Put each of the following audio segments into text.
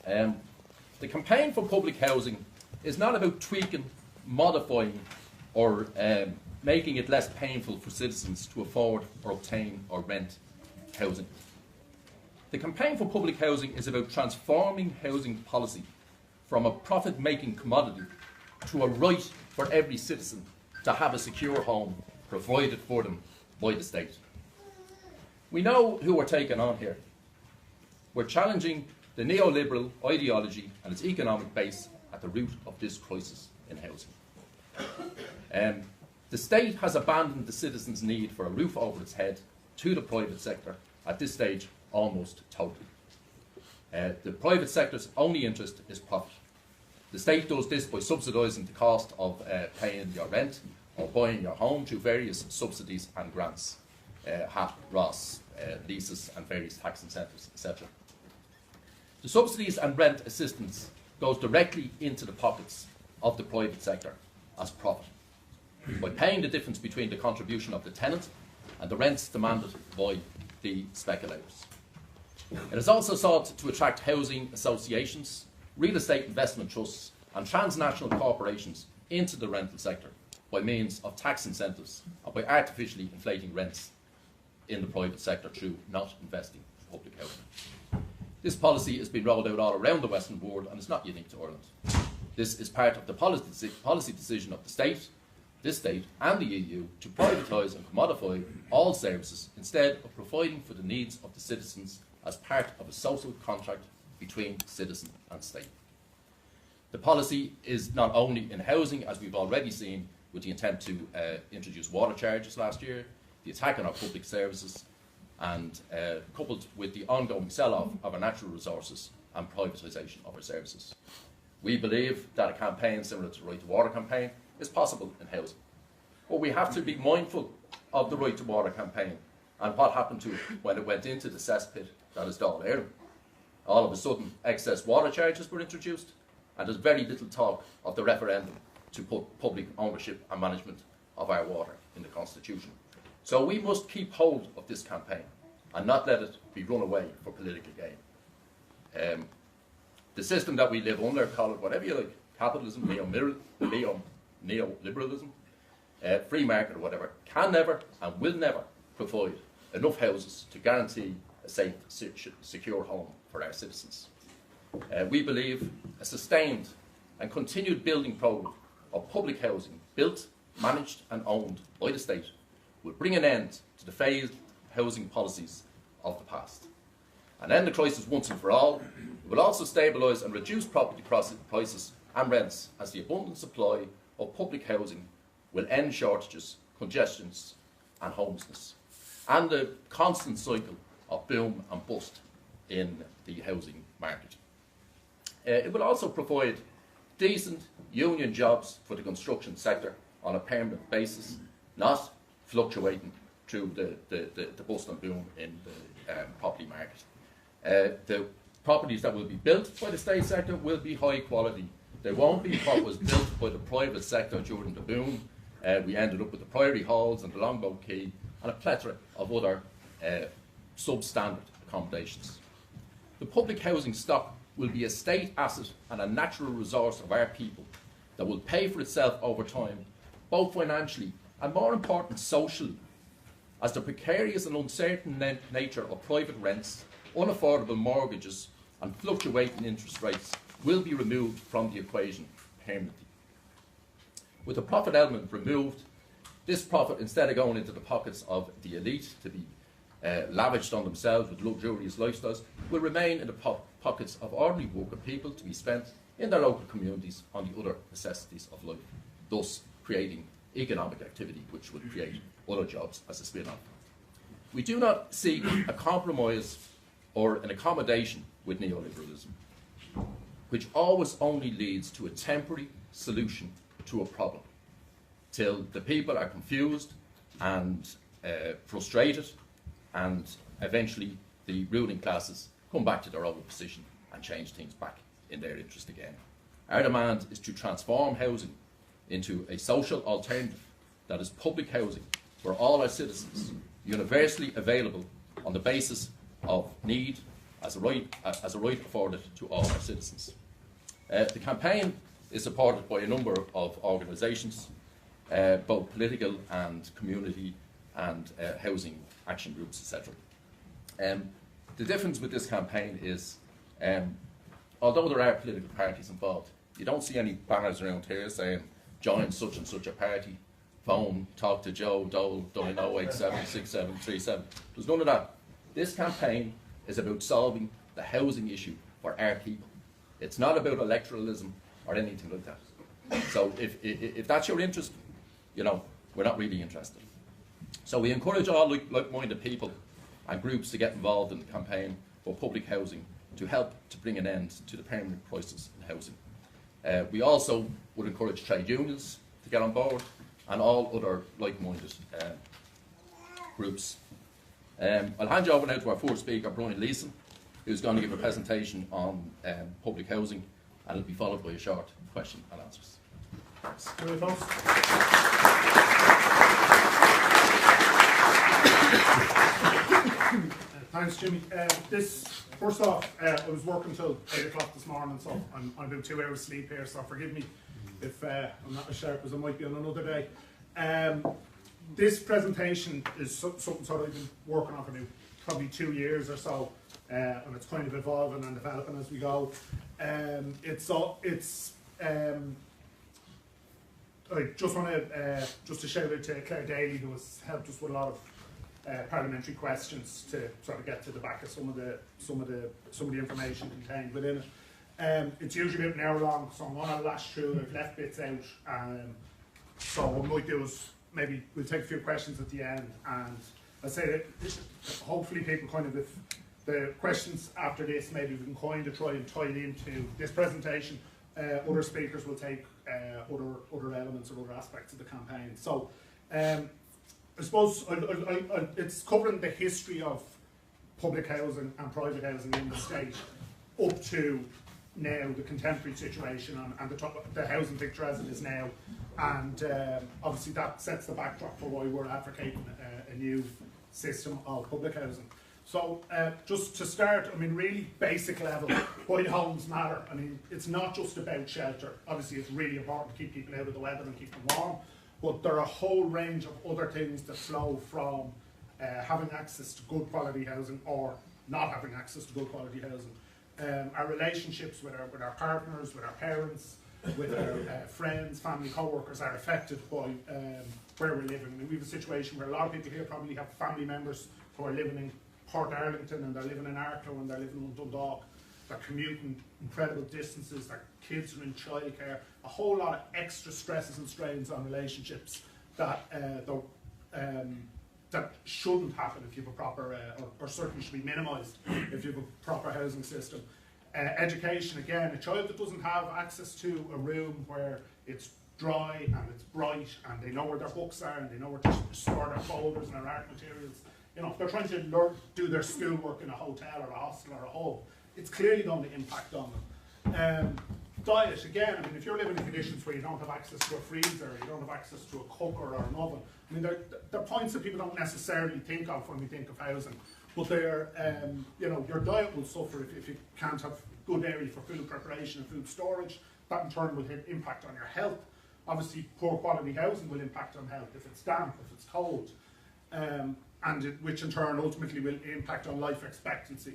The campaign for public housing is not about tweaking, modifying or making it less painful for citizens to afford or obtain or rent housing. The campaign for public housing is about transforming housing policy from a profit-making commodity to a right for every citizen to have a secure home provided for them by the state. We know who we're taking on here. We're challenging the neoliberal ideology and its economic base at the root of this crisis in housing. The state has abandoned the citizens' need for a roof over its head to the private sector at this stage almost totally. The private sector's only interest is profit. The state does this by subsidising the cost of paying your rent or buying your home through various subsidies and grants, HAP, ROS, leases and various tax incentives, etc. The subsidies and rent assistance goes directly into the pockets of the private sector as profit, by paying the difference between the contribution of the tenant and the rents demanded by the speculators. It has also sought to attract housing associations, real estate investment trusts and transnational corporations into the rental sector by means of tax incentives and by artificially inflating rents in the private sector through not investing in public housing. This policy has been rolled out all around the Western world and is not unique to Ireland. This is part of the policy decision of the state, this state and the EU to privatise and commodify all services instead of providing for the needs of the citizens as part of a social contract between citizen and state. The policy is not only in housing, as we've already seen with the intent to introduce water charges last year, the attack on our public services, and coupled with the ongoing sell-off of our natural resources and privatisation of our services. We believe that a campaign similar to the Right to Water campaign is possible in housing. But we have to be mindful of the Right to Water campaign and what happened to it when it went into the cesspit that is Dáil Éireann. All of a sudden, excess water charges were introduced, and there's very little talk of the referendum to put public ownership and management of our water in the Constitution. So we must keep hold of this campaign and not let it be run away for political gain. The system that we live under, call it whatever you like, capitalism, neoliberalism, free market or whatever, can never and will never provide enough houses to guarantee a safe, secure home for our citizens. We believe a sustained and continued building programme of public housing, built, managed and owned by the state, will bring an end to the failed housing policies of the past and end the crisis once and for all. It will also stabilise and reduce property prices and rents as the abundant supply of public housing will end shortages, congestions and homelessness and the constant cycle of boom and bust in the housing market. It will also provide decent union jobs for the construction sector on a permanent basis, not fluctuating through the bust and boom in the property market. The properties that will be built by the state sector will be high quality. They won't be what was built by the private sector during the boom. We ended up with the Priory Halls and the Longboat Quay and a plethora of other substandard accommodations. The public housing stock will be a state asset and a natural resource of our people that will pay for itself over time, both financially and, more important, socially, as the precarious and uncertain nature of private rents, unaffordable mortgages and fluctuating interest rates will be removed from the equation permanently. With the profit element removed, this profit, instead of going into the pockets of the elite to be lavished on themselves with luxurious lifestyles, will remain in the pockets of ordinary working people to be spent in their local communities on the other necessities of life, thus creating economic activity which will create other jobs as a spin-off. We do not seek a compromise or an accommodation with neoliberalism, which always only leads to a temporary solution to a problem, till the people are confused and frustrated, and eventually the ruling classes come back to their old position and change things back in their interest again. Our demand is to transform housing into a social alternative that is public housing for all our citizens, universally available on the basis of need, as a right afforded to all our citizens. The campaign is supported by a number of organisations, both political and community and housing action groups, etc. The difference with this campaign is, although there are political parties involved, you don't see any banners around here saying, join such and such a party, phone, talk to Joe, Dole, 0876737. There's none of that. This campaign is about solving the housing issue for our people. It's not about electoralism or anything like that. So if that's your interest, you know, we're not really interested. So we encourage all like-minded people and groups to get involved in the campaign for public housing to help to bring an end to the permanent crisis in housing. We also would encourage trade unions to get on board and all other like-minded groups. I'll hand you over now to our first speaker, Brian Leeson, who's going to give a presentation on public housing, and it'll be followed by a short question and answers. Thanks. Thanks, Jimmy. First off, I was working till 8 o'clock this morning, so I'm about 2 hours sleep here, so forgive me if I'm not as sharp as I might be on another day. This presentation is something sort of I've been working on for probably 2 years or so, and it's kind of evolving and developing as we go. I just want to just a shout out to Claire Daly, who has helped us with a lot of parliamentary questions to sort of get to the back of some of the information contained within it. It's usually about an hour long, so I'm going to lash through. I've left bits out, so what we might do is maybe we'll take a few questions at the end, and I'll say that hopefully people kind of, if the questions after this, maybe we can kind of try and tie it into this presentation. Other speakers will take other elements or other aspects of the campaign. So I suppose it's covering the history of public housing and private housing in the state up to now, the contemporary situation and the housing picture as it is now, and obviously that sets the backdrop for why we're advocating a new system of public housing. So just to start, I mean, really basic level, why homes matter. I mean, it's not just about shelter. Obviously, it's really important to keep people out of the weather and keep them warm, but there are a whole range of other things that flow from having access to good quality housing or not having access to good quality housing. Our relationships with our partners, with our parents, with our friends, family, co-workers are affected by where we're living. I mean, we have a situation where a lot of people here probably have family members who are living in Port Arlington, and they're living in Arklow, and they're living in Dundalk. They're commuting incredible distances, their kids are in childcare, a whole lot of extra stresses and strains on relationships that that shouldn't happen if you have a proper, or certainly should be minimised if you have a proper housing system. Education, again, a child that doesn't have access to a room where it's dry and it's bright and they know where their books are and they know where to store their folders and their art materials. You know, if they're trying to do their schoolwork in a hotel or a hostel or a hub, it's clearly going to impact on them. Diet, again, I mean, if you're living in conditions where you don't have access to a freezer, you don't have access to a cooker or an oven, I mean, they're points that people don't necessarily think of when we think of housing. But they're, you know, your diet will suffer if you can't have good area for food preparation and food storage. That in turn will impact on your health. Obviously, poor quality housing will impact on health if it's damp, if it's cold. Which in turn ultimately will impact on life expectancy.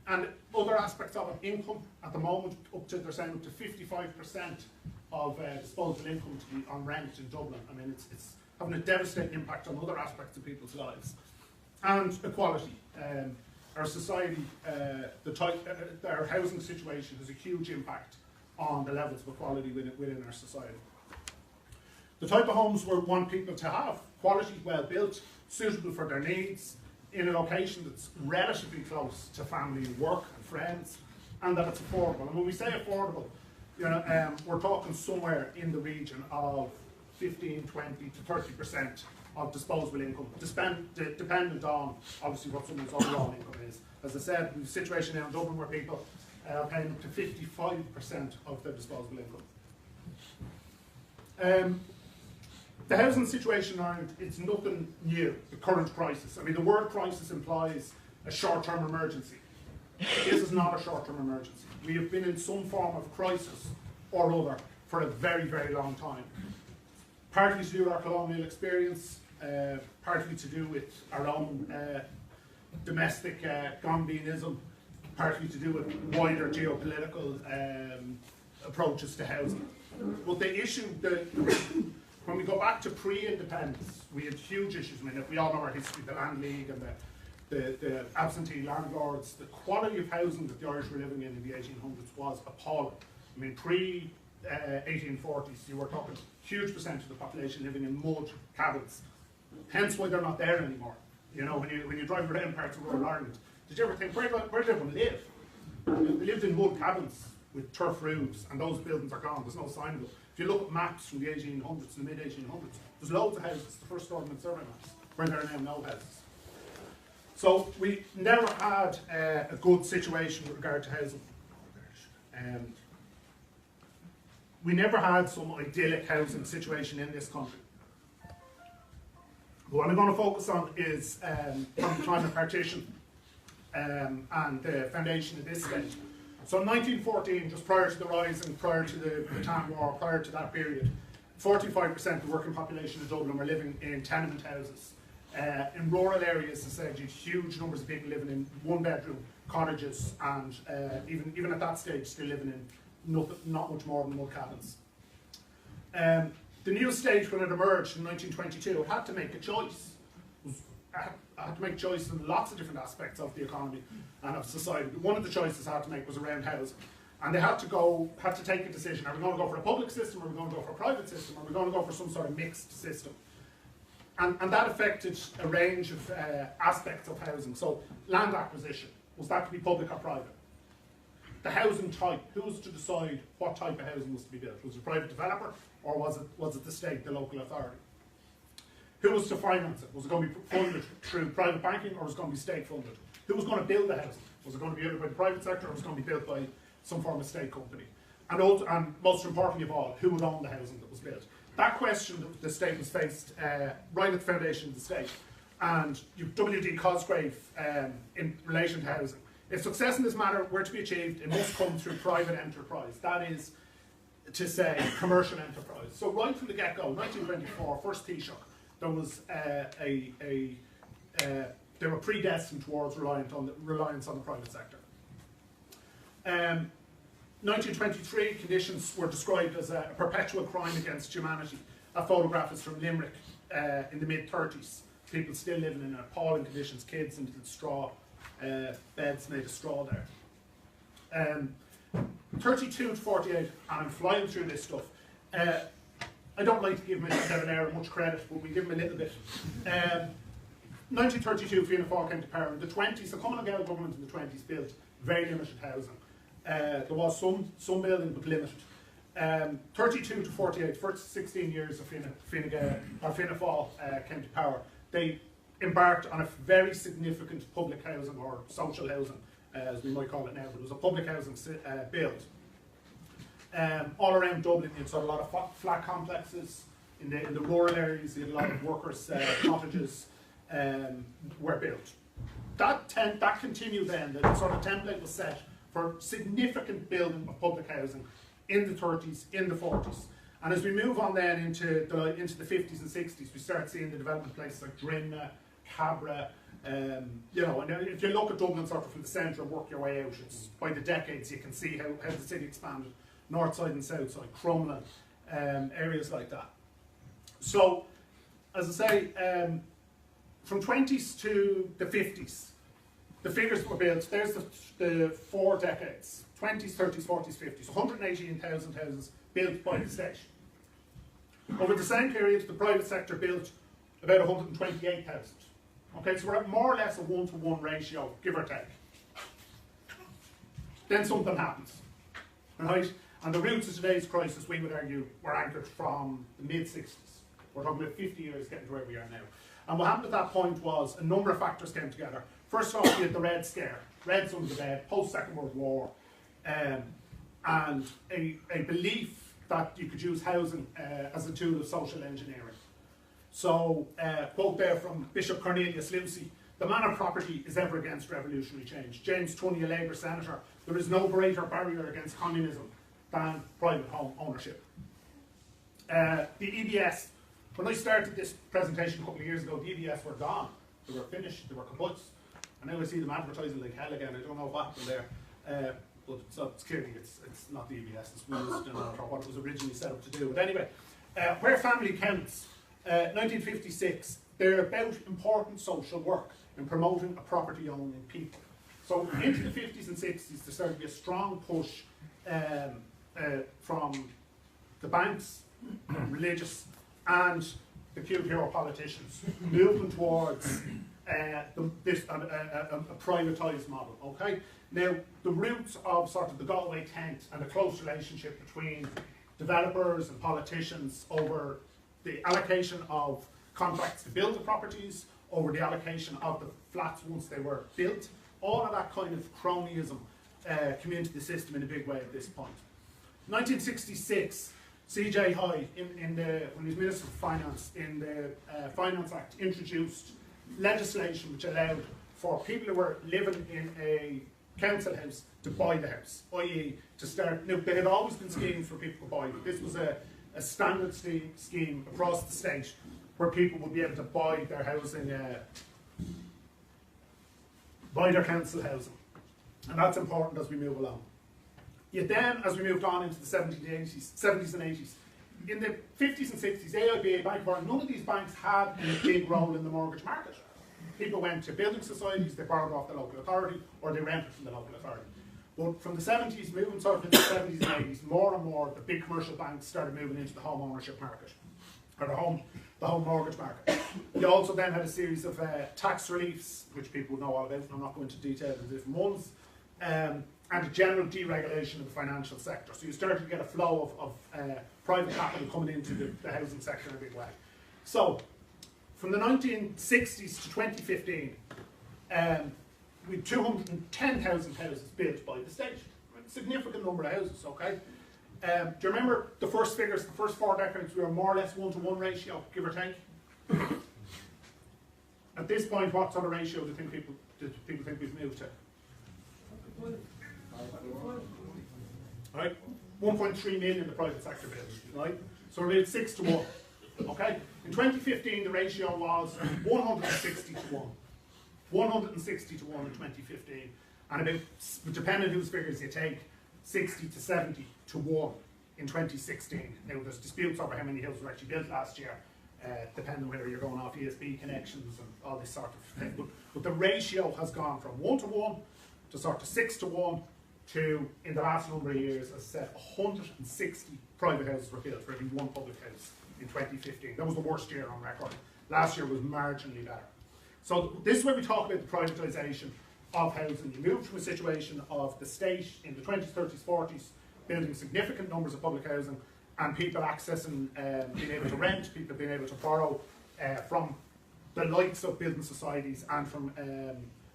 And other aspects of it, income, at the moment, they're saying up to 55% of disposable income to be on rent in Dublin. I mean, it's having a devastating impact on other aspects of people's lives. And equality. Our society, our housing situation has a huge impact on the levels of equality within our society. The type of homes we want people to have: quality, well built, suitable for their needs, in a location that's relatively close to family and work and friends, and that it's affordable. And when we say affordable, you know, we're talking somewhere in the region of 15, 20 to 30% of disposable income, dependent on obviously what someone's overall income is. As I said, we have a situation now in Dublin where people are paying up to 55% of their disposable income. The housing situation in Ireland, it's nothing new, the current crisis. I mean, the word crisis implies a short-term emergency. This is not a short-term emergency. We have been in some form of crisis or other for a very, very long time. Partly to do with our colonial experience, partly to do with our own domestic Gombianism, partly to do with wider geopolitical approaches to housing. But the issue, when we go back to pre-independence, we had huge issues. I mean, if we all know our history, the Land League and the absentee landlords, the quality of housing that the Irish were living in the 1800s was appalling. I mean, pre-1840s, you were talking huge percentage of the population living in mud cabins. Hence why they're not there anymore. You know, when you drive around parts of rural Ireland, did you ever think, where did everyone live? They lived in mud cabins with turf roofs, and those buildings are gone. There's no sign of them. If you look at maps from the 1800s to the mid-1800s, there's loads of houses, the first ordnance survey maps, where there are now no houses. So we never had a good situation with regard to housing. We never had some idyllic housing situation in this country. What I'm going to focus on is from the time of partition and the foundation of this state. So in 1914, just prior to the Rising, prior to the Bataan War, prior to that period, 45% of the working population of Dublin were living in tenement houses. In rural areas, as I said, you had huge numbers of people living in one-bedroom cottages, and even at that stage, still living in not much more than mud cabins. The new state, when it emerged in 1922, it had to make a choice. It had to make a choice in lots of different aspects of the economy and of society. One of the choices they had to make was around housing. And they had to take a decision. Are we going to go for a public system, or are we going to go for a private system, or are we going to go for some sort of mixed system? And that affected a range of aspects of housing. So land acquisition, was that to be public or private? The housing type, who was to decide what type of housing was to be built? Was it a private developer, or was it the state, the local authority? Who was to finance it? Was it going to be funded through private banking, or was it going to be state funded? Who was going to build the housing? Was it going to be built by the private sector, or was it going to be built by some form of state company? And most importantly of all, who would own the housing that was built? That question that the state was faced right at the foundation of the state. And W.D. Cosgrave, in relation to housing, if success in this matter were to be achieved, it must come through private enterprise. That is to say, commercial enterprise. So right from the get-go, 1924, first Taoiseach, there was they were predestined towards reliance on the private sector. 1923, conditions were described as a perpetual crime against humanity. That photograph is from Limerick in the mid-30s. People still living in appalling conditions, kids in little straw beds made of straw there. 32 to 48, and I'm flying through this stuff. I don't like to give Mr. Debonair much credit, but we give him a little bit. 1932, Fianna Fáil came to power. In the 20s, the Common Gael government in the 20s built very limited housing. There was some building, but limited. 32 to 48, first 16 years of Fianna Fáil came to power. They embarked on a very significant public housing, or social housing, as we might call it now, but it was a public housing build. All around Dublin, you saw a lot of flat complexes. In the rural areas, you had a lot of workers' cottages were built. That continued then, the sort of template was set for significant building of public housing in the 30s, in the 40s. And as we move on then into the 50s and 60s, we start seeing the development places like Drimna, Cabra, and if you look at Dublin sort of from the centre and work your way out, it's by the decades you can see how the city expanded, north side and south side, Crumlin, areas like that. So, as I say, from 20s to the 50s, the figures that were built, there's the 4 decades, 20s, 30s, 40s, 50s, 118,000 houses built by the state. Over the same period, the private sector built about 128,000. Okay, so we're at more or less a 1-to-1 ratio, give or take. Then something happens, right? And the roots of today's crisis, we would argue, were anchored from the mid-60s. We're talking about 50 years getting to where we are now. And what happened at that point was a number of factors came together. First off, we had the Red Scare, Reds under the bed, post-Second World War, and a belief that you could use housing as a tool of social engineering. So, quote there from Bishop Cornelius Lucy, the man of property is ever against revolutionary change. James Tunney, a Labour senator, there is no greater barrier against communism than private home ownership. The EBS, when I started this presentation a couple of years ago, the EBS were gone. They were finished, they were kaput. And now I see them advertising like hell again. I don't know what happened there. But so it's clearly it's not the EBS, it's Wisden or what it was originally set up to do. But anyway, where family counts, 1956, they're about important social work in promoting a property-owning people. So into the 50s and 60s, there started to be a strong push from the banks, religious, and the cute hero politicians, moving towards a privatised model. Okay. Now, the roots of sort of the Galway tent and the close relationship between developers and politicians over the allocation of contracts to build the properties, over the allocation of the flats once they were built, all of that kind of cronyism came into the system in a big way at this point. 1966, C.J. Hyde, when he was Minister for Finance, in the Finance Act, introduced legislation which allowed for people who were living in a council house to buy the house, i.e. to start. Now, there had always been schemes for people to buy, but this was a standard scheme across the state where people would be able to buy their housing, buy their council housing. And that's important as we move along. Yet then, as we moved on into the 70s and 80s, in the 50s and 60s, AIB, Bank of Ireland, none of these banks had a big role in the mortgage market. People went to building societies, they borrowed off the local authority, or they rented from the local authority. But from the 70s, moving sort of into the 70s and 80s, more and more the big commercial banks started moving into the home ownership market, or the home mortgage market. You also then had a series of tax reliefs, which people know all about, and I'm not going into detail of the different ones, and a general deregulation of the financial sector. So you started to get a flow of private capital coming into the housing sector in a big way. So, from the 1960s to 2015, we had 210,000 houses built by the state. A significant number of houses, okay? Do you remember the first figures, the first 4 decades, we were more or less 1-to-1 ratio, give or take? At this point, what sort of ratio do people think we've moved to? Right? 1.3 million the private sector built, right? So we're about 6-to-1. Okay? In 2015, the ratio was 160 to 1. 160 to 1 in 2015. And about, depending on whose figures you take, 60 to 70 to 1 in 2016. Now, there's disputes over how many houses were actually built last year, depending on whether you're going off ESB connections and all this sort of thing. But the ratio has gone from 1-to-1 to sort of 6-to-1 to, in the last number of years, as I said, 160 private houses were built for every one public house in 2015. That was the worst year on record. Last year was marginally better. So this is where we talk about the privatisation of housing. You moved from a situation of the state in the 20s, 30s, 40s building significant numbers of public housing and people accessing, being able to rent, people being able to borrow from the likes of building societies and from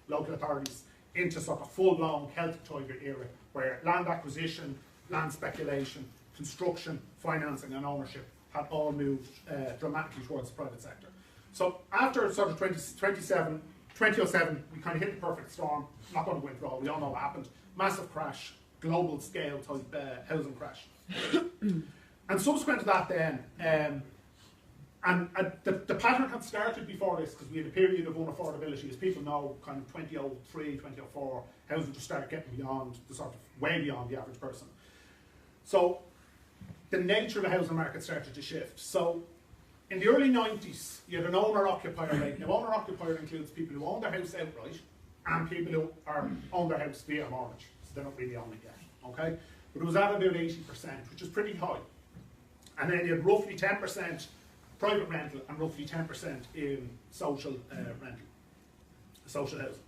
local authorities into sort of full-blown health tiger era where land acquisition, land speculation, construction, financing and ownership had all moved dramatically towards the private sector. So after sort of 2007, we kind of hit the perfect storm. Not going to go into all, we all know what happened. Massive crash, global scale type housing crash. And subsequent to that then, the pattern had started before this because we had a period of unaffordability. As people know, kind of 2003, 2004, housing just started getting beyond the sort of way beyond the average person. So the nature of the housing market started to shift. So in the early 90s, you had an owner-occupier rate. Now, owner-occupier includes people who own their house outright and people who own their house via mortgage. So they don't really own it yet, okay? But it was at about 80%, which is pretty high. And then you had roughly 10% private rental and roughly 10% in social rental, social housing.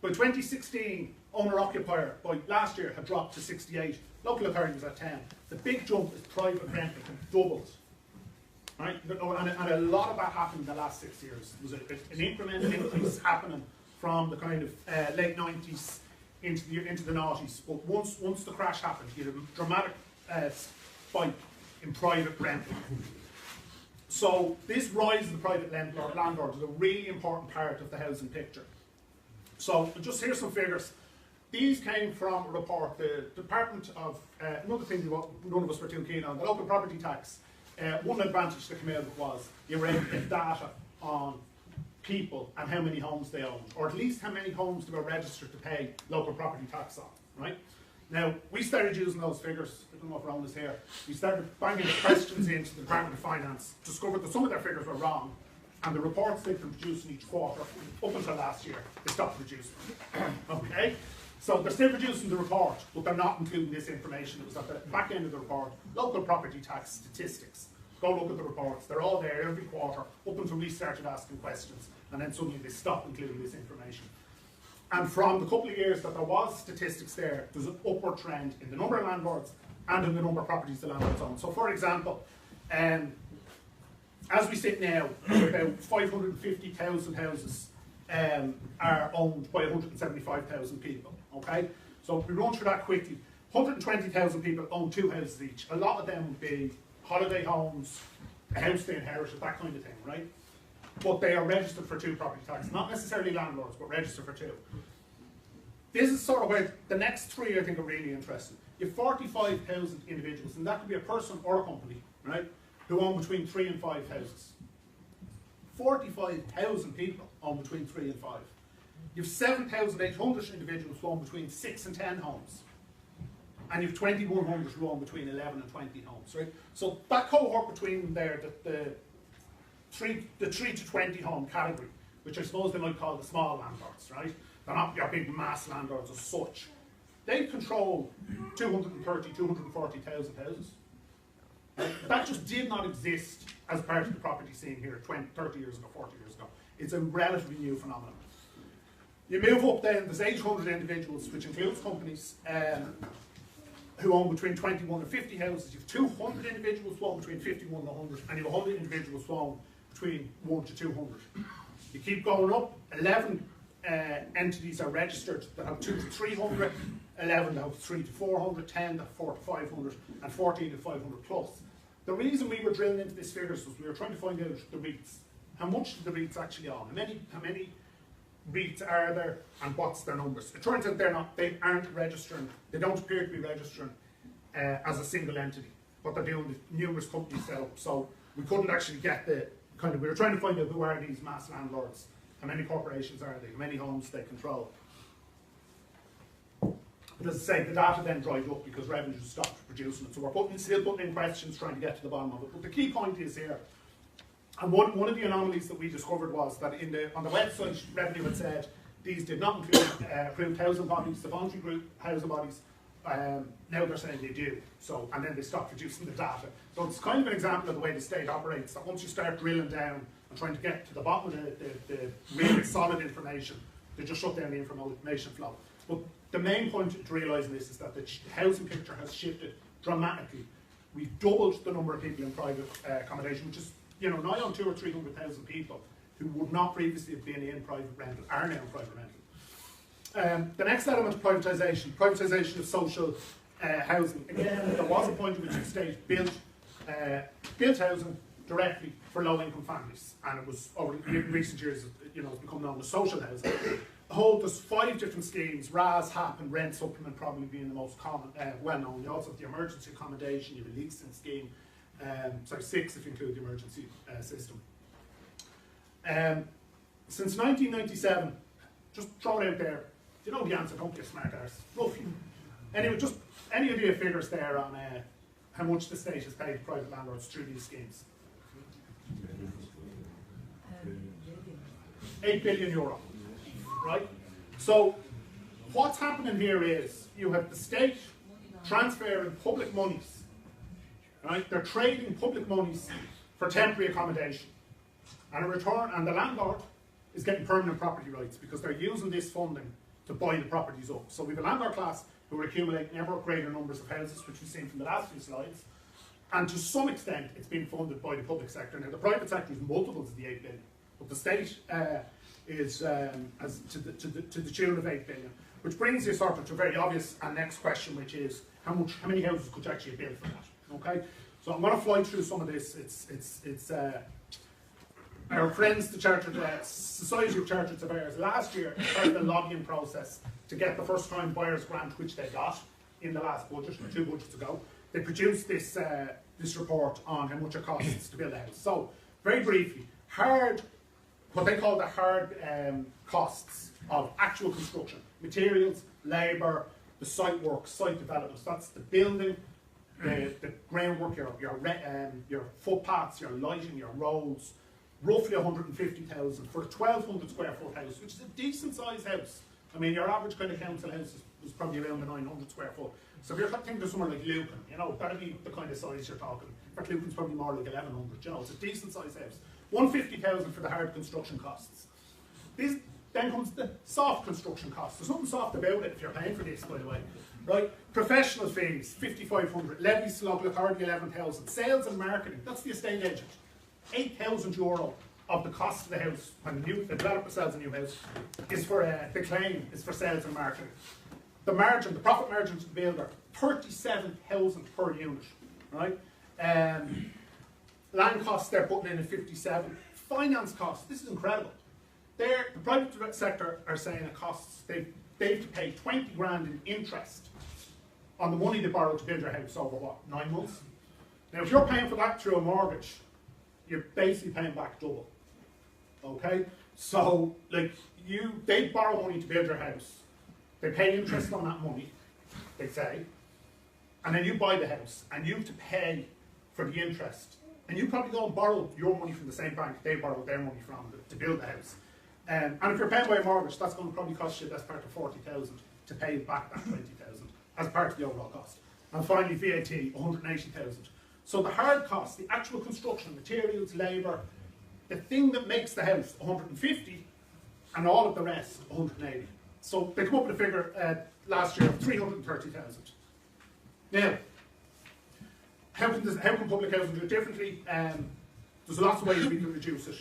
By 2016, owner-occupier by last year had dropped to 68. Local authority was at 10. The big jump is private rental had doubled. Right? And a lot of that happened in the last 6 years. There was an incremental increase happening from the kind of late 90s into the noughties. But once the crash happened, you had a dramatic spike in private rental. So this rise of the private landlord is a really important part of the housing picture. So just here's some figures. These came from a report, the Department of, another thing none of us were too keen on, the local property tax. One advantage that came out of it was you were able to get data on people and how many homes they owned, or at least how many homes they were registered to pay local property tax on, right? Now, we started using those figures, I don't know if Ron is here, we started banging the questions into the Department of Finance, discovered that some of their figures were wrong, and the reports they've been producing each quarter, up until last year, they stopped producing. Okay? So they're still producing the report, but they're not including this information. It was at the back end of the report, local property tax statistics. Go look at the reports, they're all there every quarter, up until we started asking questions, and then suddenly they stopped including this information. And from the couple of years that there was statistics there, there's an upward trend in the number of landlords and in the number of properties the landlords own. So for example, as we sit now, about 550,000 houses are owned by 175,000 people, okay? So if we run through that quickly, 120,000 people own 2 houses each. A lot of them would be holiday homes, a house they inherited, that kind of thing, right? But they are registered for 2 property tax, not necessarily landlords, but registered for 2. This is sort of where the next 3 I think are really interesting. You have 45,000 individuals, and that could be a person or a company, right, who own between 3 and 5 houses. 45,000 people own between 3 and 5. You have 7,800 individuals who own between 6 and 10 homes. And you have 2,100 who own between 11 and 20 homes, right? So that cohort between there, the 3 to 20 home category, which I suppose they might call the small landlords, right? They're not your big mass landlords as such. They control 230, 240,000 houses. That just did not exist as part of the property scene here 20, 30 years ago, 40 years ago. It's a relatively new phenomenon. You move up then, there's 800 individuals, which includes companies, who own between 21 and 50 houses. You have 200 individuals who own between 51 and 100, and you have 100 individuals who own between 1 to 200. You keep going up, 11 entities are registered that have 2 to 300, 11 that have 3 to 400, 10 that have 4 to 500, and 14 to 500 plus. The reason we were drilling into these figures was we were trying to find out the REITs. How much do the REITs actually own? How many REITs are there, and what's their numbers? It turns out they aren't registering, they don't appear to be registering as a single entity, but they're doing numerous companies set up. So we couldn't actually get we were trying to find out who are these mass landlords, how many corporations are they, how many homes they control. But as I say, the data then dried up because revenues stopped producing it. So we're still putting in questions trying to get to the bottom of it. But the key point is here, and one of the anomalies that we discovered was that on the website, revenue had said these did not include approved housing bodies, the voluntary group housing bodies. Now they're saying they do. So, and then they stopped producing the data. So it's kind of an example of the way the state operates, that once you start drilling down and trying to get to the bottom of the really solid information, they just shut down the information flow. But the main point to realising this is that the housing picture has shifted dramatically. We've doubled the number of people in private accommodation, which is nigh on 200,000 or 300,000 people who would not previously have been in private rental are now in private rental. The next element of privatisation of social housing. Again, there was a point at which the state built housing directly for low-income families, and it was over recent years, it's become known as social housing. There's 5 different schemes: RAS, HAP, and rent supplement probably being the most common, well-known. You also have the emergency accommodation, you have a Leeson scheme. 6 if you include the emergency system. Since 1997, just throw it out there, you know the answer, don't be a smart arse, roughly. Anyway, just any idea figures there on how much the state has paid private landlords through these schemes? €8 billion, right? So what's happening here is you have the state transferring public monies, right? They're trading public monies for temporary accommodation, and in return, and the landlord is getting permanent property rights because they're using this funding to buy the properties up. So we have a landlord class who are accumulating ever greater numbers of houses, which we've seen from the last few slides, and to some extent it's being funded by the public sector. Now the private sector is multiples of the 8 billion, but the state is to the tune of 8 billion, which brings us sort of to a very obvious and next question, which is how many houses could you actually build for that? Okay, So I'm going to fly through some of this. It's our friends, the Society of Chartered Surveyors, last year started a lobbying process to get the first time buyers grant, which they got in the last budget, or 2 budgets ago. They produced this report on how much it costs to build a house. So, very briefly, what they call the hard costs of actual construction, materials, labour, the site work, site developments. That's the building, the groundwork, your footpaths, your lighting, your roads. Roughly 150,000 for a 1,200 square foot house, which is a decent sized house. I mean, your average kind of council house is probably around the 900 square foot. So if you're thinking of somewhere like Lucan, you know, that'd be the kind of size you're talking. In fact, Lucan's probably more like 1,100. You know, it's a decent sized house. 150,000 for the hard construction costs. Then comes the soft construction costs. There's nothing soft about it if you're paying for this, by the way. Right? Professional fees, 5,500. Levies, local authority, 11,000. Sales and marketing, that's the estate agent. €8,000 of the cost of the house when the developer sells a new house is for the claim is for sales and marketing. The margin, the profit margin to the builder, 37,000 per unit, right? Land costs they're putting in at 57. Finance costs, this is incredible. The private sector are saying it costs they've to pay 20 grand in interest on the money they borrow to build their house over what, 9 months? Now, if you're paying for that through a mortgage, you're basically paying back double. Okay? So, like, they borrow money to build your house. They pay interest on that money, they say. And then you buy the house, and you have to pay for the interest. And you probably go and borrow your money from the same bank they borrowed their money from to build the house. And if you're paying by a mortgage, that's going to probably cost you the best part of 40,000 to pay back that 20,000 as part of the overall cost. And finally, VAT, 180,000. So the hard costs, the actual construction, materials, labour, the thing that makes the house 150, and all of the rest 180. So they come up with a figure last year of 330,000. Now, how can public housing do it differently? There's lots of ways we can reduce it.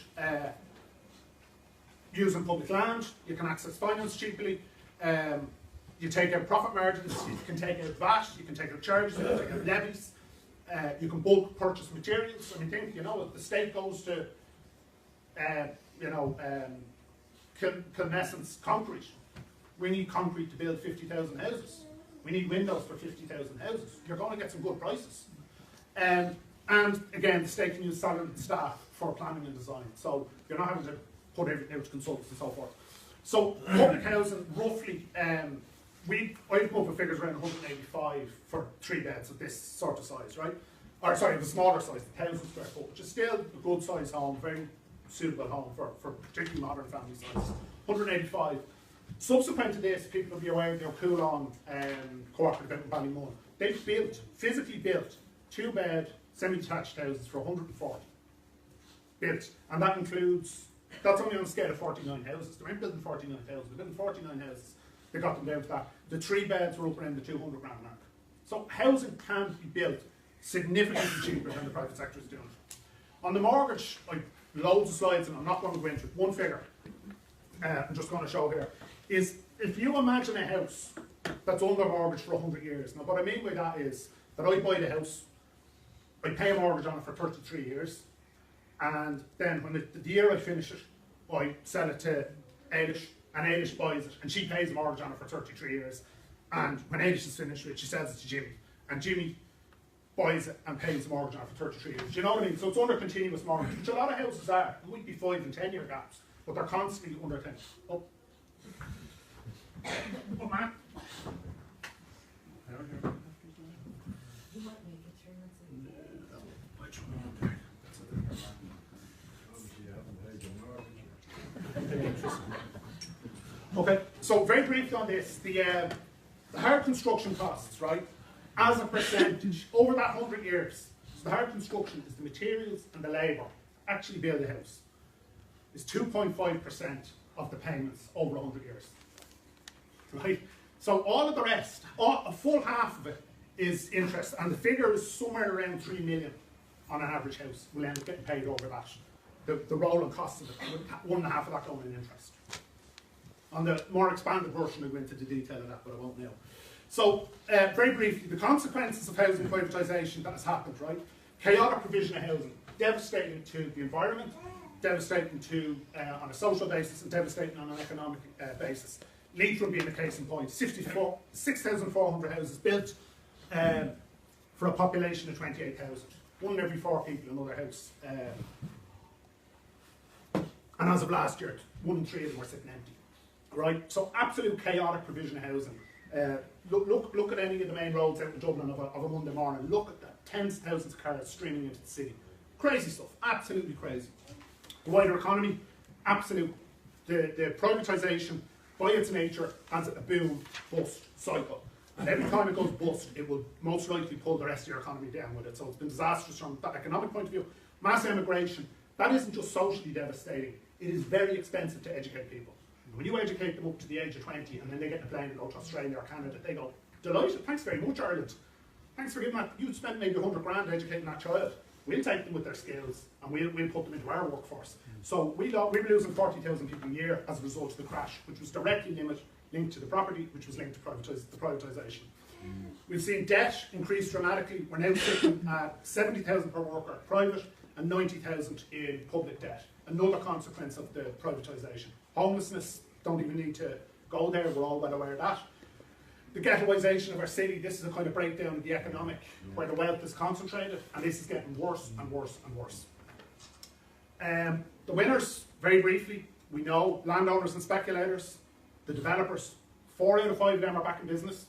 Using public land, you can access finance cheaply. You take out profit margins, you can take out VAT, you can take out charges, you can take out levies. You can bulk purchase materials. I mean, think, you know, if the state goes to, Kilnessen's concrete, we need concrete to build 50,000 houses. We need windows for 50,000 houses. You're going to get some good prices. And again, the state can use salaried staff for planning and design. So you're not having to put everything out to consultants and so forth. So public housing, roughly, I've come up with figures around 185 for 3 beds of this sort of size, right? Or sorry, the smaller size, the 1,000 square foot, which is still a good size home, very suitable home for particularly modern family sizes. 185. Subsequent to this, people will be aware of their Coulon cooperative out in Ballymun. They've physically built 2-bed, semi-detached houses for 140. Built. And that includes, that's only on a scale of 49 houses. They weren't building 49,000, they're building 49 houses. They got them down to that. The 3 beds were up around the 200 grand mark. So housing can be built significantly cheaper than the private sector is doing. On the mortgage, loads of slides, and I'm not going to go into it. One figure, I'm just going to show here, is if you imagine a house that's under mortgage for 100 years. Now, what I mean by that is that I buy the house, I pay a mortgage on it for 33 years, and then when the year I finish it, I sell it to Éirígí, and Éirígí buys it, and she pays the mortgage on it for 33 years. And when Éirígí is finished with it, she sells it to Jimmy, and Jimmy buys it and pays the mortgage on it for 33 years. Do you know what I mean? So it's under continuous mortgage, which a lot of houses are. There might be 5 and 10 year gaps, but they're constantly under 10. Oh, man. Okay, so very briefly on this, the hard construction costs, right, as a percentage over that 100 years, so the hard construction is the materials and the labour actually build a house, is 2.5% of the payments over 100 years, right? So all of the rest, a full half of it is interest, and the figure is somewhere around 3 million on an average house will end up getting paid over that. The rolling cost of it, 1.5 of that going in interest. On the more expanded version, I'll go into the detail of that, but I won't now. So, very briefly, the consequences of housing privatisation that has happened, right? chaotic provision of housing, devastating to the environment, devastating to on a social basis, and devastating on an economic basis. Leeson being a case in point, 6,400 houses built for a population of 28,000. 1 in every 4 people in another house. And as of last year, 1 in 3 of them were sitting empty. Right? So absolute chaotic provision of housing. Look at any of the main roads out in Dublin of a Monday morning. Look at that, tens of thousands of cars streaming into the city. Crazy stuff, absolutely crazy. The wider economy, absolute. The privatisation, by its nature, has a boom-bust cycle. And every time it goes bust, it will most likely pull the rest of your economy down with it. So it's been disastrous from that economic point of view. Mass emigration, that isn't just socially devastating, it is very expensive to educate people. When you educate them up to the age of 20 and then they get in a plane and go to Australia or Canada, they go, delighted, thanks very much Ireland. Thanks for giving that, you'd spend maybe 100 grand educating that child. We'll take them with their skills and we'll put them into our workforce. So we were losing 40,000 people a year as a result of the crash, which was directly linked to the property, which was linked to the privatisation. We've seen debt increase dramatically. We're now sitting at 70,000 per worker private and 90,000 in public debt. Another consequence of the privatisation. Homelessness, don't even need to go there, we're all well aware of that. The ghettoisation of our city, this is a kind of breakdown of the economic, where the wealth is concentrated, and this is getting worse and worse and worse. The winners, very briefly, we know landowners and speculators, the developers, 4 out of 5 of them are back in business.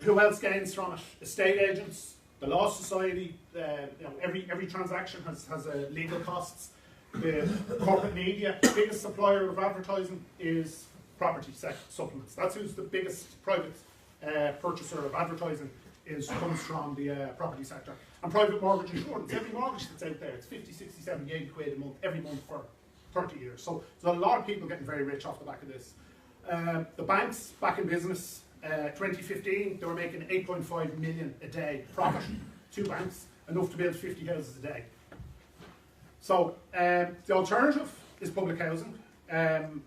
Who else gains from it? Estate agents, the Law Society, every transaction has legal costs. The corporate media, the biggest supplier of advertising is property supplements. That's who's the biggest private purchaser of advertising comes from the property sector. And private mortgage insurance, every mortgage that's out there, it's 50, 60, 70, 80 quid a month, every month for 30 years. So there's a lot of people getting very rich off the back of this. The banks, back in business, 2015, they were making 8.5 million a day profit, 2 banks, enough to build 50 houses a day. So the alternative is public housing, and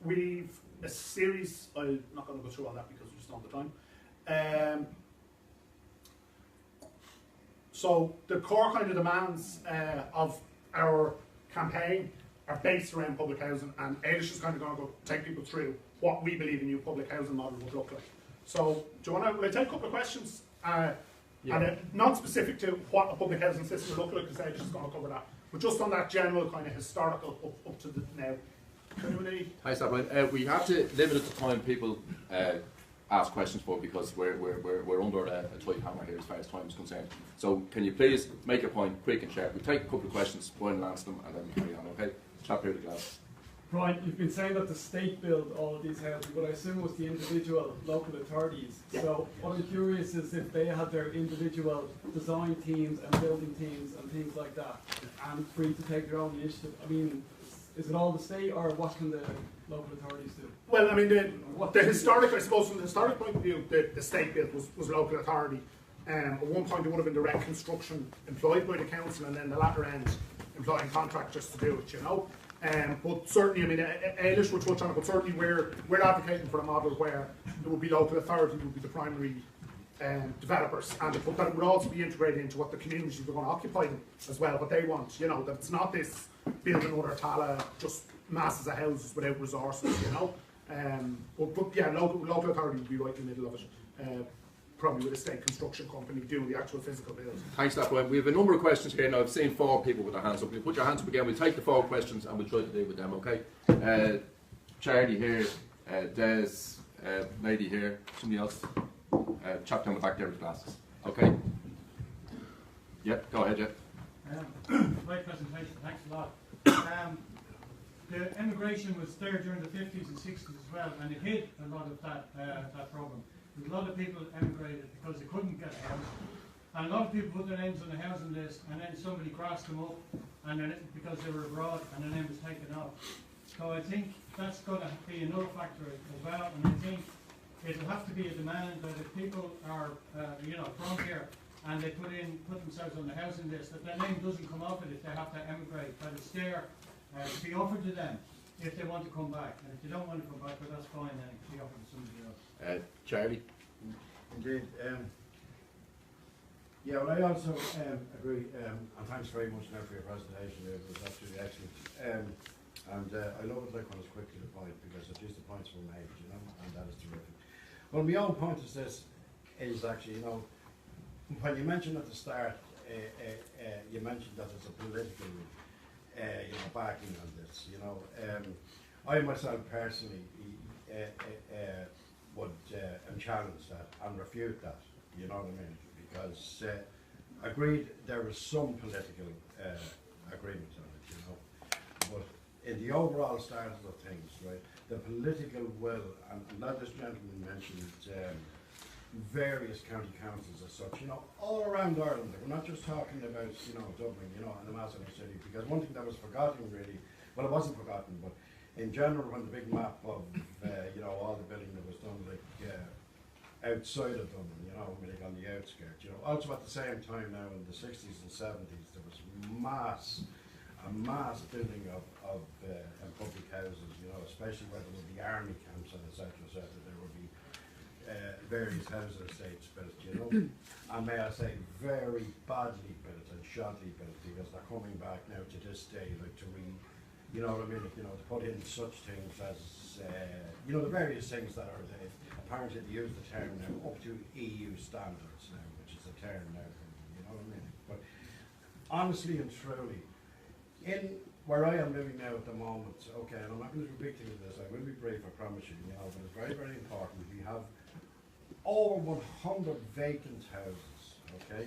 we've a series, I'm not going to go through all that because we just don't have the time. So the core kind of demands of our campaign are based around public housing, and Éirígí is kind of going to go take people through what we believe a new public housing model would look like. So do you want to, will I take a couple of questions? And not specific to what a public housing system will look like, because Éirígí is going to cover that, but just on that general kind of historical up to the now. Hi, Sabine. We have to limit it to time people ask questions for, because we're under a tight hammer here as far as time is concerned. So can you please make your point quick and sharp? We'll take a couple of questions, Brian will answer them, and then we'll carry on, okay? Chat through the glass. Brian, you've been saying that the state built all of these houses, but I assume it was the individual local authorities. Yeah. So what I'm curious is if they had their individual design teams and building teams and things like that, and free to take their own initiative. I mean, is it all the state, or what can the local authorities do? Well, I mean, the historic, I suppose, from the historic point of view, the state built was local authority. At one point, it would have been direct construction employed by the council, and then the latter end employing contractors to do it, you know. But certainly, I mean, Éirígí will touch on it, but certainly we're advocating for a model where it would be local authority would be the primary developers, and that it would also be integrated into what the communities are going to occupy them as well, what they want, you know, that it's not this build another Tala, just masses of houses without resources, you know. But yeah, local authority would be right in the middle of it. Probably with a state construction company doing the actual physical build. Thanks, that way. We have a number of questions here now. I've seen 4 people with their hands up. You put your hands up again. We'll take the 4 questions and we'll try to deal with them, okay? Charlie here, Des, lady here, somebody else. Chap down the back there with glasses. Okay? Yep, go ahead, Great presentation, thanks a lot. The immigration was there during the 50s and 60s as well, and it hid a lot of that problem. A lot of people emigrated because they couldn't get a house, and a lot of people put their names on the housing list, and then somebody crossed them up, and then because they were abroad, and their name was taken off. So I think that's going to be another factor as well, and I think it'll have to be a demand that if people are, from here, and they put themselves on the housing list, that their name doesn't come off it if they have to emigrate, but it's there to be offered to them if they want to come back, and if they don't want to come back, well, that's fine, then it can be offered to somebody else. Charlie? Indeed. Yeah, well, I also agree, and thanks very much now for your presentation. It was absolutely excellent. I love it like when it's quick to the point, because at least the points were made, you know, and that is terrific. Well, my own point is this, is actually, you know, when you mentioned at the start, you mentioned that there's a political, you know, backing on this, you know. I myself personally would challenge that and refute that, you know what I mean? Because agreed, there was some political agreement on it, you know, but in the overall status of things, right, the political will, and that this gentleman mentioned various county councils as such, you know, all around Ireland. We're not just talking about, you know, Dublin, you know, and a massive city, because one thing that was forgotten really, well, it wasn't forgotten, but in general, when the big map of, you know, all the building that was done, like, outside of Dublin, you know, like on the outskirts, you know. Also at the same time now in the 60s and 70s, there was a mass building of public houses, you know, especially where there would be army camps and etc. There would be various housing estates built, you know. And may I say, very badly built and shoddily built, because they're coming back now to this day, like to you know what I mean, like, you know, to put in such things as, you know, the various things that are there. Apparently they use the term now up to EU standards now, which is a term now, you know what I mean? But honestly and truly, in where I am living now at the moment, okay, and I'm not going to do a big thing of this, I will be brief, I promise you, you know, but it's very, very important. We have over 100 vacant houses, okay?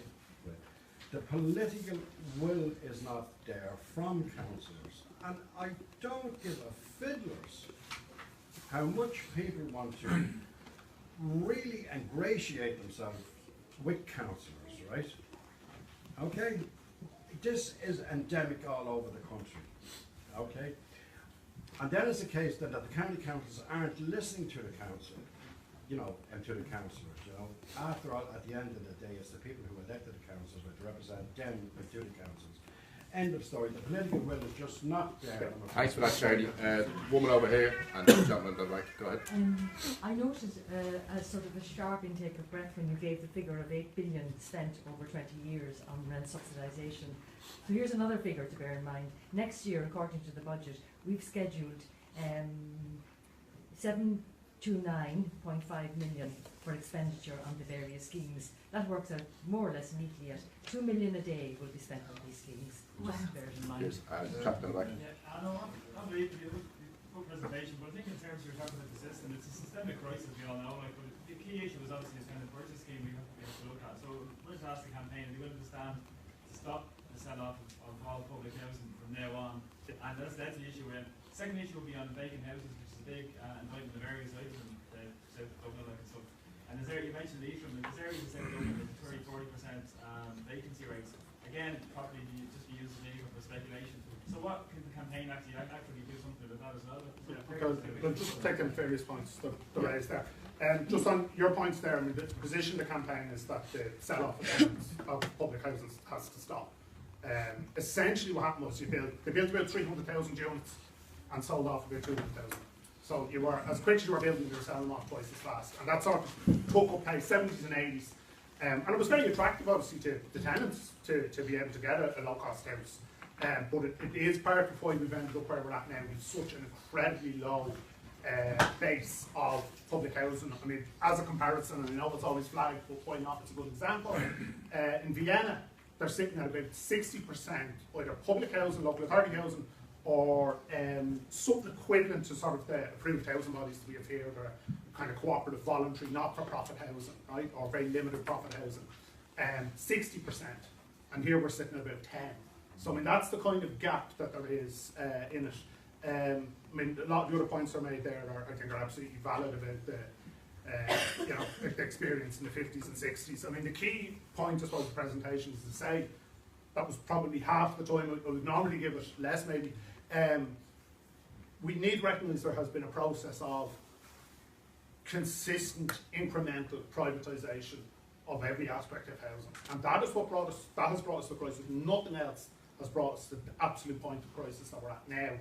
The political will is not there from councillors, and I don't give a fiddler's how much people want to really ingratiate themselves with councillors, right? Okay? This is endemic all over the country, okay? And then it's the case then that the county councils aren't listening to the council, you know, and to the councillors, you know. After all, at the end of the day, it's the people who elected the councils to represent them and to the councils. End of story. The political will is just not there. Thanks for that, Charlie. Woman over here, and the gentleman on the right. Go ahead. I noted a sort of a sharp intake of breath when you gave the figure of 8 billion spent over 20 years on rent subsidisation. So here's another figure to bear in mind. Next year, according to the budget, we've scheduled 729.5 million for expenditure on the various schemes. That works out more or less neatly at 2 million a day will be spent on these schemes. Just bear it in mind. Yes, chapter right. Yeah, I know, I'm really good presentation, but I think in terms of you're talking about the system, it's a systemic crisis, we all know. Like, but the key issue is obviously this kind of purchase scheme we have to look at. So let's ask the campaign, they will understand to stop the sell-off of all public housing from now on, and that's the issue we're in. Second issue will be on vacant houses, which is big, and inviting the various sites in South Dublin and stuff. And there's area, you mentioned Leeson, there's areas in South Dublin with 30-40% vacancy rates. Again, probably just be used as a vehicle for speculation. So what can the campaign actually do something about that as well? Because just taking various points that raised there. Just on your points there, I mean, the position of the campaign is that the sell-off of public houses has to stop. Essentially what happened was they built about 300,000 units and sold off about 200,000. So you were, as quick as you were building, you were selling off twice as fast. And that sort of took up pace, 70s and 80s. And it was very attractive, obviously, to the tenants to be able to get a low-cost house. But it is part of why we've ended up where we're at now with such an incredibly low base of public housing. I mean, as a comparison, and I know it's always flagged, but why not? It's a good example. In Vienna, they're sitting at about 60% either public housing, local authority housing, or something equivalent to sort of the approved housing bodies that we have here, the kind of cooperative, voluntary, not-for-profit housing, right, or very limited profit housing, 60%, and here we're sitting at about 10. So I mean that's the kind of gap that there is in it. I mean a lot of the other points are made there I think are absolutely valid about the you know, the experience in the 50s and 60s. I mean the key point I suppose of the presentation is to say that was probably half the time I would normally give it, less maybe. We need to recognise there has been a process of consistent incremental privatisation of every aspect of housing, and that is what brought us. That has brought us to the crisis. Nothing else has brought us to the absolute point of crisis that we're at now,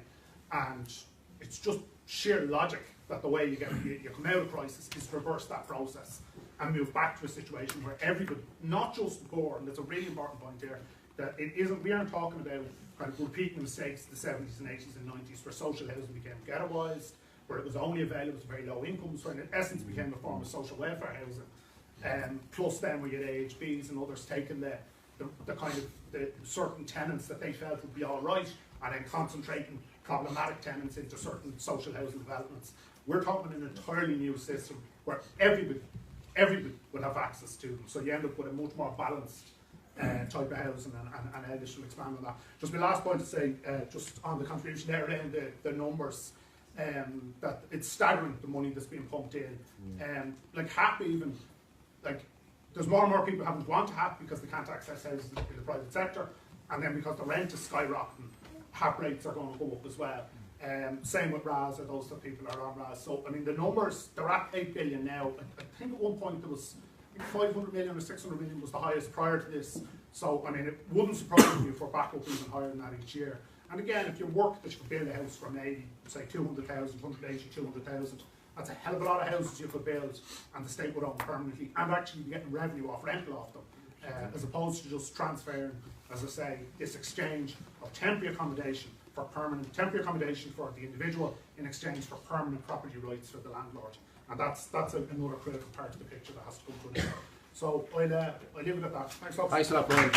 and it's just sheer logic that the way you come out of crisis is to reverse that process. and move back to a situation where everybody, not just the poor, and that's a really important point here, that it isn't, we aren't talking about kind of repeating the mistakes of the 70s and 80s and 90s where social housing became ghettoised, where it was only available to very low incomes, where in essence became a form of social welfare housing. Plus then we get AHBs and others taking the kind of the certain tenants that they felt would be all right, and then concentrating problematic tenants into certain social housing developments. We're talking an entirely new system where everybody will have access to them. So you end up with a much more balanced type of housing, and Éirígí will expand on that. Just my last point to say, just on the contribution there around the numbers, that it's staggering the money that's being pumped in. Like HAP even, like there's more and more people having to want to HAP because they can't access houses in the private sector, and then because the rent is skyrocketing, HAP rates are going to go up as well. Same with RAS, or those that people are on RAS. So I mean the numbers, they're at 8 billion now. I think at one point there was 500 million or 600 million was the highest prior to this. So I mean it wouldn't surprise me if we're back up even higher than that each year. And again, if you work that you could build a house from 80, say 200,000, 180, 200,000, that's a hell of a lot of houses you could build, and the state would own permanently, and actually be getting revenue off rental off them, as opposed to just transferring, as I say, this exchange of temporary accommodation for permanent, temporary accommodation for the individual in exchange for permanent property rights for the landlord. And that's another critical part of the picture that has to come to an end. So I'll leave it at that. Thanks a lot. Thanks a lot, Brian.